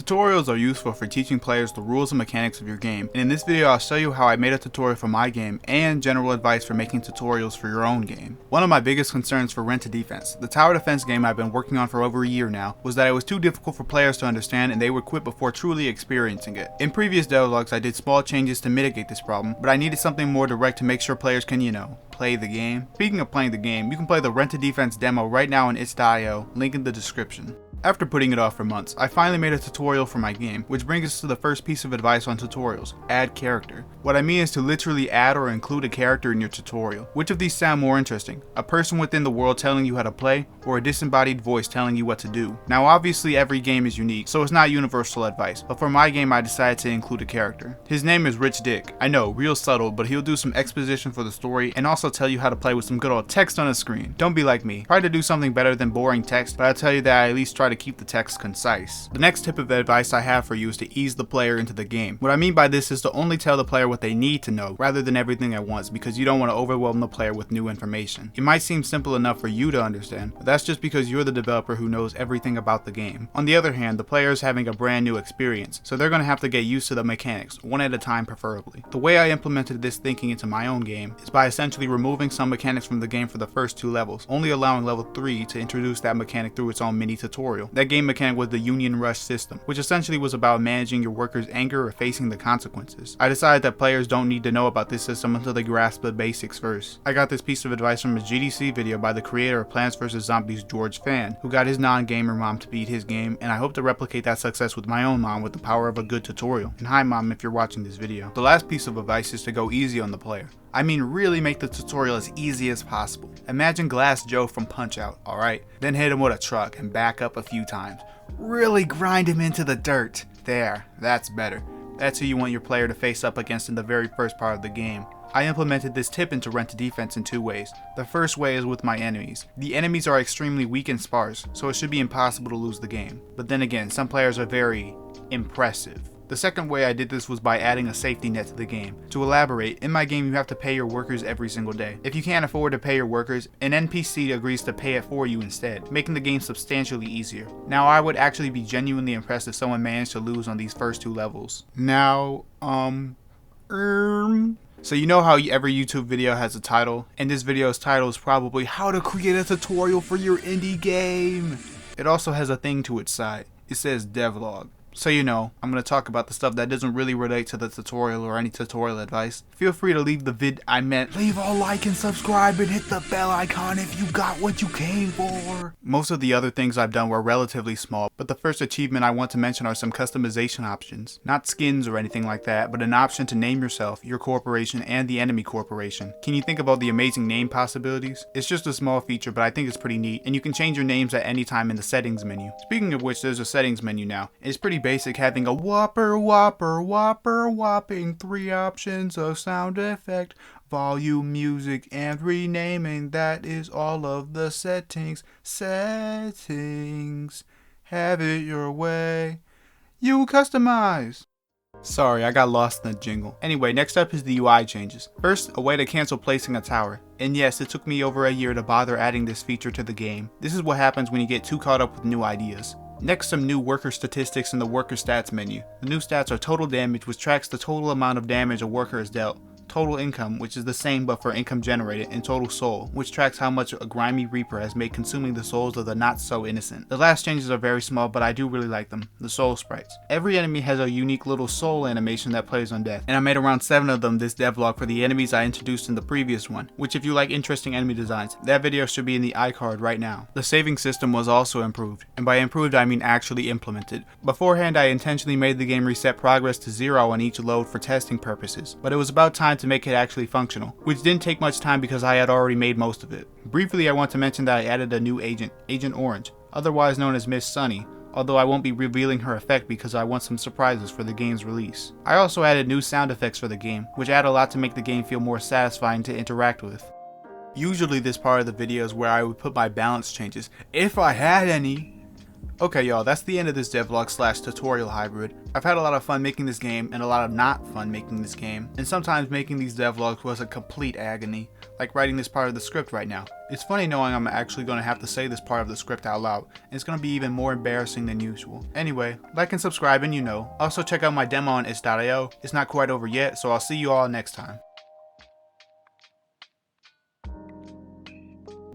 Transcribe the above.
Tutorials are useful for teaching players the rules and mechanics of your game, and in this video I'll show you how I made a tutorial for my game and general advice for making tutorials for your own game. One of my biggest concerns for Rent to Defense, the tower defense game I've been working on for over a year now, was that it was too difficult for players to understand and they would quit before truly experiencing it. In previous devlogs I did small changes to mitigate this problem, but I needed something more direct to make sure players can, play the game. Speaking of playing the game, you can play the Rent to Defense demo right now on its.io, link in the description. After putting it off for months, I finally made a tutorial for my game, which brings us to the first piece of advice on tutorials: add character. What I mean is to literally add or include a character in your tutorial. Which of these sound more interesting? A person within the world telling you how to play, or a disembodied voice telling you what to do? Now obviously every game is unique, so it's not universal advice, but for my game I decided to include a character. His name is Rich Dick. I know, real subtle, but he'll do some exposition for the story and also tell you how to play with some good old text on a screen. Don't be like me. Try to do something better than boring text, but I'll tell you that I at least try to keep the text concise. The next tip of advice I have for you is to ease the player into the game. What I mean by this is to only tell the player what they need to know rather than everything at once, because you don't want to overwhelm the player with new information. It might seem simple enough for you to understand, but that's just because you're the developer who knows everything about the game. On the other hand, the player is having a brand new experience, so they're going to have to get used to the mechanics, one at a time preferably. The way I implemented this thinking into my own game is by essentially removing some mechanics from the game for the first 2 levels, only allowing level 3 to introduce that mechanic through its own mini tutorial. That game mechanic was the Union Rush system, which essentially was about managing your workers' anger or facing the consequences. I decided that players don't need to know about this system until they grasp the basics first. I got this piece of advice from a GDC video by the creator of Plants vs Zombies, George Fan, who got his non-gamer mom to beat his game, and I hope to replicate that success with my own mom with the power of a good tutorial. And hi mom if you're watching this video. The last piece of advice is to go easy on the player. I mean really make the tutorial as easy as possible. Imagine Glass Joe from Punch-Out!, alright? Then hit him with a truck and back up a few times. Really grind him into the dirt. There, that's better. That's who you want your player to face up against in the very first part of the game. I implemented this tip into Rent to Defense in 2 ways. The first way is with my enemies. The enemies are extremely weak and sparse, so it should be impossible to lose the game. But then again, some players are very impressive. The second way I did this was by adding a safety net to the game. To elaborate, in my game you have to pay your workers every single day. If you can't afford to pay your workers, an NPC agrees to pay it for you instead, making the game substantially easier. Now I would actually be genuinely impressed if someone managed to lose on these first 2 levels. Now, so you know how every YouTube video has a title, and this video's title is probably how to create a tutorial for your indie game. It also has a thing to its side. It says devlog. So I'm going to talk about the stuff that doesn't really relate to the tutorial or any tutorial advice. Feel free to leave leave a like and subscribe and hit the bell icon if you got what you came for. Most of the other things I've done were relatively small, but the first achievement I want to mention are some customization options. Not skins or anything like that, but an option to name yourself, your corporation, and the enemy corporation. Can you think about the amazing name possibilities? It's just a small feature, but I think it's pretty neat, and you can change your names at any time in the settings menu. Speaking of which, there's a settings menu now. It's pretty basic, having a whopping 3 options of sound effect, volume, music, and renaming. That is all of the settings. Have it your way. You customize. Sorry, I got lost in the jingle. Anyway, next up is the UI changes. First, a way to cancel placing a tower. And yes, it took me over a year to bother adding this feature to the game. This is what happens when you get too caught up with new ideas. Next, some new worker statistics in the worker stats menu. The new stats are total damage, which tracks the total amount of damage a worker is dealt. Total income, which is the same but for income generated, and total soul, which tracks how much a grimy reaper has made consuming the souls of the not so innocent. The last changes are very small, but I do really like them. The soul sprites. Every enemy has a unique little soul animation that plays on death, and I made around 7 of them this devlog for the enemies I introduced in the previous one, which if you like interesting enemy designs, that video should be in the iCard right now. The saving system was also improved, and by improved I mean actually implemented. Beforehand I intentionally made the game reset progress to 0 on each load for testing purposes, but it was about time to make it actually functional, which didn't take much time because I had already made most of it. Briefly, I want to mention that I added a new agent, Agent Orange, otherwise known as Miss Sunny, although I won't be revealing her effect because I want some surprises for the game's release. I also added new sound effects for the game, which add a lot to make the game feel more satisfying to interact with. Usually this part of the video is where I would put my balance changes, if I had any. Okay y'all, that's the end of this devlog / tutorial hybrid. I've had a lot of fun making this game and a lot of not fun making this game, and sometimes making these devlogs was a complete agony. like writing this part of the script right now. It's funny knowing I'm actually going to have to say this part of the script out loud, and it's going to be even more embarrassing than usual. Anyway, like and subscribe and you know. Also check out my demo on itch.io. It's not quite over yet, so I'll see you all next time.